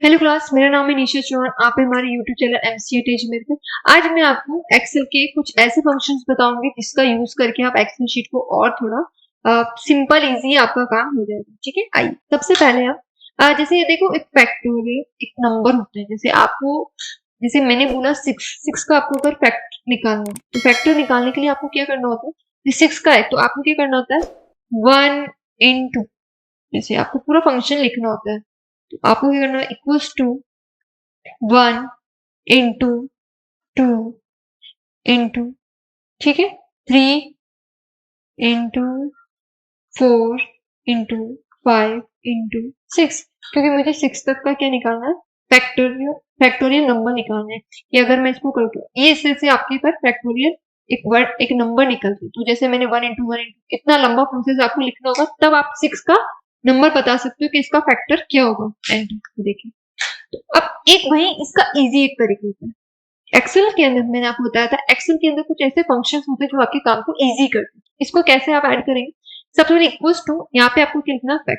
Hello class, मेरा नाम है निशा चौहान। आप हैं हमारे यूट्यूब चैनल एमसीए अजमेर पे। आज मैं आपको एक्सेल के कुछ ऐसे फंक्शंस बताऊंगी जिसका यूज करके आप एक्सेल शीट को और थोड़ा सिंपल इजी आपका काम हो जाएगा। ठीक है, आइए सबसे पहले आप जैसे ये देखो, एक फैक्टोरियल एक नंबर होता है। जैसे मैंने बोला सिक्स का आपको अगर फैक्टर निकालना है तो फैक्टर निकालने के लिए आपको क्या करना होता है। सिक्स का है तो आपको क्या करना होता है, 1 × जैसे आपको पूरा फंक्शन लिखना होता है तो आपको क्या करना है, इक्वल्स टू 1 × 2 × ठीक है, 3 × 4 × 5 × 6, क्योंकि मुझे 6 तक का क्या निकालना है, फैक्टोरियल फैक्टोरियल नंबर निकालना है। कि अगर मैं इसको कर दूं, ये इससे से आपके पास फैक्टोरियल एक वर्ड एक नंबर निकलती है। तो जैसे मैंने 1 × 1 × इतना लंबा प्रोसेस आपको लिखना होगा, तब आप 6 का नंबर बता सकते हो कि इसका फैक्टर क्या होगा। एंटर देखिए, तो अब एक वही इसका इजी एक तरीका होता है। एक्सेल के अंदर मैंने आपको बताया था, एक्सेल के अंदर कुछ ऐसे फंक्शंस होते हैं जो आपके काम को इजी करते हैं। इसको कैसे आप ऐड करेंगे, सबसे पहले इक्वल्स टू, यहाँ पे आपको क्या लिखना है,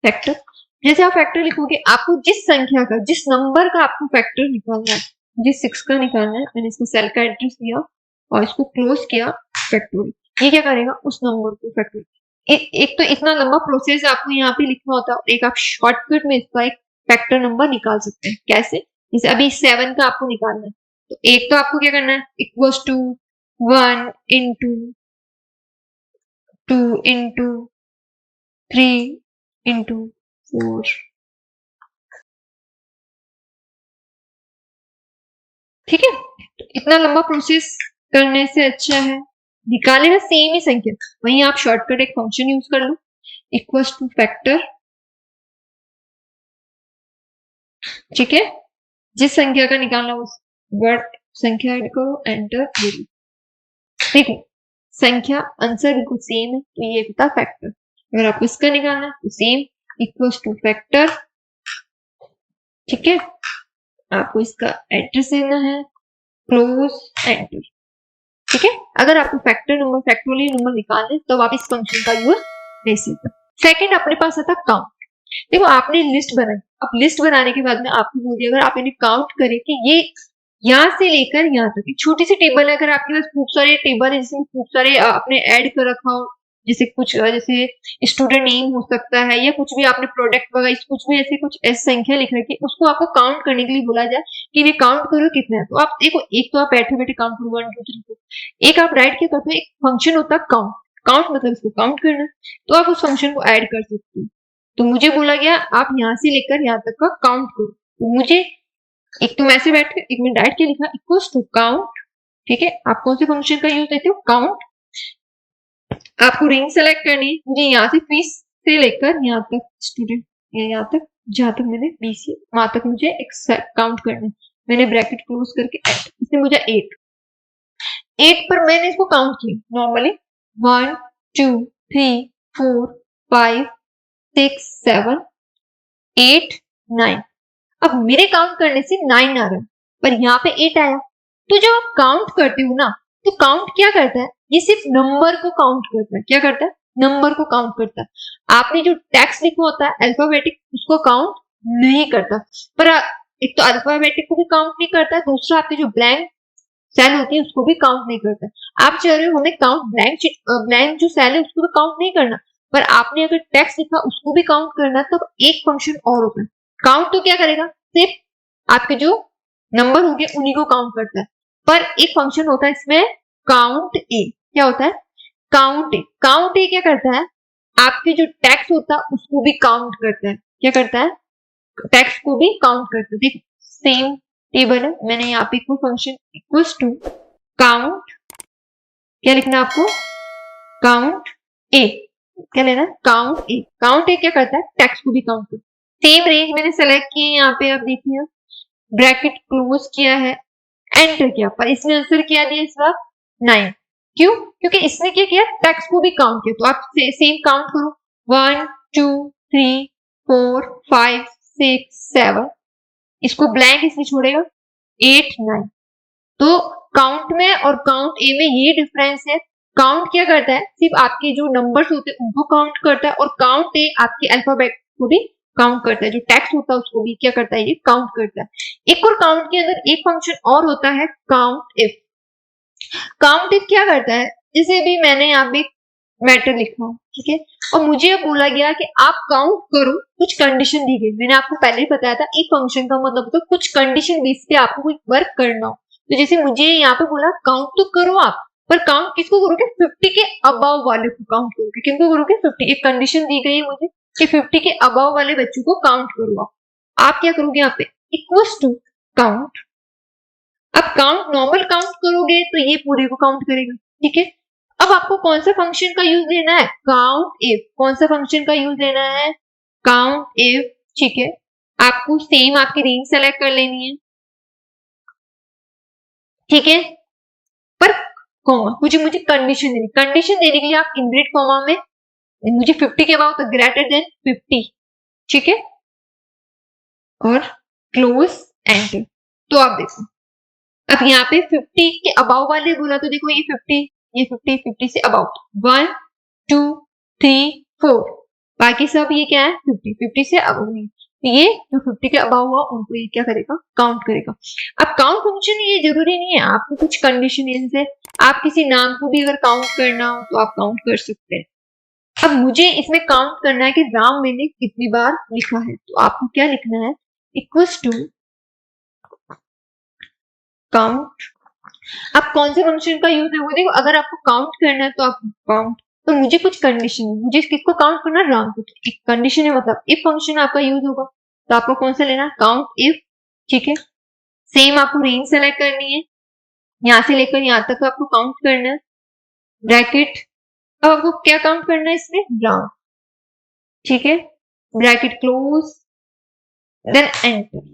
फैक्टर। जैसे आप फैक्टर लिखोगे, आपको जिस संख्या का जिस नंबर का आपको फैक्टर निकालना है, जिस 6 का निकालना है, मैंने इसको सेल का एड्रेस दिया और इसको क्लोज किया फैक्टोरियल। ये क्या करेगा, उस नंबर को फैक्टर। एक तो इतना लंबा प्रोसेस आपको यहाँ पे लिखना होता है, एक आप शॉर्टकट में इसका एक फैक्टर नंबर निकाल सकते हैं। कैसे, जैसे अभी 7 का आपको निकालना है तो एक तो आपको क्या करना है, इक्वल्स टू 1 × 2 × 3 × 4। ठीक है, तो इतना लंबा प्रोसेस करने से अच्छा है निकाले ना सेम ही संख्या, वहीं आप शॉर्टकट एक फंक्शन यूज कर लो, इक्वल्स टू फैक्टर। ठीक है, जिस संख्या का निकालना उस वर्ड संख्या करो, एंटर। देखो संख्या आंसर बिल्कुल सेम है तो ये होता फैक्टर। अगर आपको इसका निकालना है तो सेम, इक्वल्स टू फैक्टर। ठीक है, आपको इसका एड्रेस देना है, क्लोज, एंटर। ठीक है, अगर आपको फैक्टर नंबर फैक्टोरियल नंबर निकालना है तो आप इस फंक्शन का यूज ले सकते हो। सेकंड अपने पास आता काउंट। देखो आपने लिस्ट बनाई, अब लिस्ट बनाने के बाद में आपको बोल दिया, अगर आप इन्हें काउंट करें कि ये यहाँ से लेकर यहाँ तक एक छोटी सी टेबल है। अगर आपके पास खूब सारे टेबल है जिसमें खूब सारे आपने ऐड कर रखा हो, जैसे कुछ जैसे स्टूडेंट नेम हो सकता है या कुछ भी आपने प्रोडक्ट वगैरह कुछ भी ऐसे कुछ ऐसी संख्या लिख रखी है, उसको आपको काउंट करने के लिए बोला जाए कि ये काउंट करो कितना है। तो आप देखो, एक तो आप बैठे बैठे काउंट करो 1 2 3 4, एक आप राइट क्या करते हो, एक फंक्शन होता है काउंट। काउंट मतलब इसको काउंट करना, तो आप उस फंक्शन को ऐड कर सकते हो। तो मुझे बोला गया आप यहाँ से लेकर यहाँ तक का काउंट करो, तो मुझे एक तो वैसे बैठ के एक मिनट डायरेक्ट क्या लिखा, इक्वल्स टू काउंट। ठीक है, आप कौन से फंक्शन का यूज देते हो, काउंट। आपको रेंज सेलेक्ट करनी है, मुझे यहाँ से फीस से लेकर यहाँ तक स्टूडेंट, यहाँ तक जहां तक मैंने 20 वहां तक मुझे एक काउंट करना है। मैंने ब्रैकेट क्लोज करके इससे मुझे 8 पर मैंने इसको काउंट किया नॉर्मली, 1 2 3 4 5 6 7 8 9। अब मेरे काउंट करने से 9 आ रहा है पर यहाँ पे 8 आया। तो जब आप काउंट करते हो ना, तो काउंट क्या करता है, ये सिर्फ नंबर को काउंट करता है। क्या करता है, नंबर को काउंट करता है। आपने जो टेक्स्ट लिखा होता है अल्फाबेटिक, उसको काउंट नहीं करता। पर एक तो अल्फाबेटिक को भी काउंट नहीं करता है, दूसरा आपकी जो ब्लैंक सेल होती है उसको भी काउंट नहीं करता है। आप चाह रहे हो हमें काउंट ब्लैंक जो सेल है उसको तो काउंट नहीं करना, पर आपने अगर टेक्स्ट लिखा उसको भी काउंट करना, तब एक फंक्शन और होता है। काउंट तो क्या करेगा, सिर्फ आपके जो नंबर होंगे उन्हीं को काउंट करता है। पर एक फंक्शन होता है इसमें, काउंट ए। क्या होता है, काउंट ए। काउंट ए क्या करता है, आपके जो टेक्स्ट होता है उसको भी काउंट करता है। क्या करता है, टेक्स्ट को भी काउंट करता है। देखो सेम टेबल है, मैंने यहाँ पे कोई फंक्शन इक्वल्स टू काउंट, क्या लिखना है आपको, काउंट ए। क्या लेना, काउंट ए। काउंट ए क्या करता है, टेक्स्ट को भी काउंट करता है। सेम रेंज मैंने सेलेक्ट की है, यहाँ पे आप देखिए ब्रैकेट क्लोज किया है, एंटर किया, पर इसने आंसर क्या दिया इस बार 9। क्यों, क्योंकि इसने क्या किया, टेक्स्ट को भी काउंट किया। तो आप सेम काउंट करो, 1 2 3 4 5 6 7, इसको ब्लैंक इसलिए छोड़ेगा, 8 9। तो काउंट में और काउंट ए में ये डिफरेंस है। काउंट क्या करता है, सिर्फ आपके जो नंबर्स होते हैं उनको काउंट करता है, और काउंट ए आपके अल्फाबेट को भी काउंट करता है, जो टेक्स्ट होता है उसको भी क्या करता है, ये काउंट करता है। एक और काउंट के अंदर एक फंक्शन और होता है काउंट इफ। काउंट इफ क्या करता है, जैसे भी मैंने यहाँ पे मैटर लिखा, ठीक है, और मुझे अब बोला गया कि आप काउंट करो, कुछ कंडीशन दी गई। मैंने आपको पहले ही बताया था इफ फंक्शन का मतलब होता है कुछ कंडीशन बेस पे आपको कोई वर्क करना हो। तो जैसे मुझे यहाँ पे बोला काउंट तो करो आप, पर काउंट किसको करोगे, 50 के अबव वाले को काउंट करोगे। किनको करोगे, 50। एक कंडीशन दी गई है मुझे कि 50 के अबव वाले बच्चों को काउंट करो। आप क्या करोगे यहाँ पे, इक्वल्स टू काउंट। अब काउंट नॉर्मल काउंट करोगे तो ये पूरे को काउंट करेगा, ठीक है। अब आपको कौन सा फंक्शन का यूज लेना है, काउंट इफ। कौन सा फंक्शन का यूज लेना है, काउंट इफ, ठीक है। आपको सेम आपकी रेंज सेलेक्ट कर लेनी है, ठीक है, पर कॉमा मुझे कंडीशन देनी। कंडीशन देने के लिए आप इनवर्ट कॉमा में मुझे 50 के अबाउट ग्रेटर देन 50, ठीक है, और क्लोज एंटर। तो आप देखो अब यहाँ पे 50 के अबाउ वाले बोला तो देखो ये 50, ये 50, 50 से अबाउट 1 2 3 4, बाकी सब ये क्या है 50, 50 से अबाउ नहीं। ये जो 50 के अबाउ हुआ उनको ये क्या करेगा, काउंट करेगा। अब काउंट फंक्शन ये जरूरी नहीं है, आपको कुछ कंडीशन जैसे आप किसी नाम को भी अगर काउंट करना हो तो आप काउंट कर सकते हैं। अब मुझे इसमें काउंट करना है कि राम मैंने कितनी बार लिखा है, तो आपको क्या लिखना है, इक्वल्स टू काउंट। आप कौन से फंक्शन का यूज है वो देखो, अगर आपको काउंट करना है तो आप काउंट, तो मुझे कुछ कंडीशन है, मुझे किसको काउंट करना है, राम को। तो एक कंडीशन है मतलब इफ फंक्शन आपका यूज होगा, तो आपको कौन सा लेना है, काउंट इफ, ठीक है। सेम आपको रेंज सेलेक्ट करनी है, यहां से लेकर यहां तक आपको काउंट करना है, ब्रैकेट। अब आपको क्या काउंट करना है इसमें, राम, ठीक है, ब्रैकेट क्लोज, देन एंटर।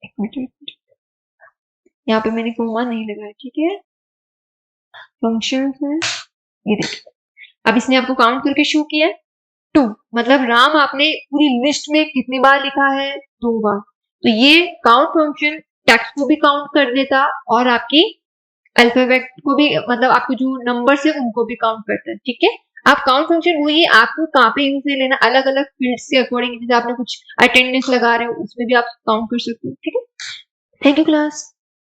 एक मिनट, यहाँ पे मैंने कोमा नहीं लगाया, ठीक है। फंक्शन है ये देखिए, अब इसने आपको काउंट करके शो किया 2, मतलब राम आपने पूरी लिस्ट में कितनी बार लिखा है, 2 बार। तो ये काउंट फंक्शन टेक्स्ट को भी काउंट कर देता और आपकी अल्फाबेट को भी, मतलब आपको जो नंबर्स है उनको भी काउंट करता है, ठीक है। आप काउंट फंक्शन वही है, आपको कहाँ पे यूज नहीं लेना, अलग अलग फील्ड्स के अकॉर्डिंग, जैसे आपने कुछ अटेंडेंस लगा रहे हो उसमें भी आप काउंट कर सकते हो, ठीक है। Thank you class.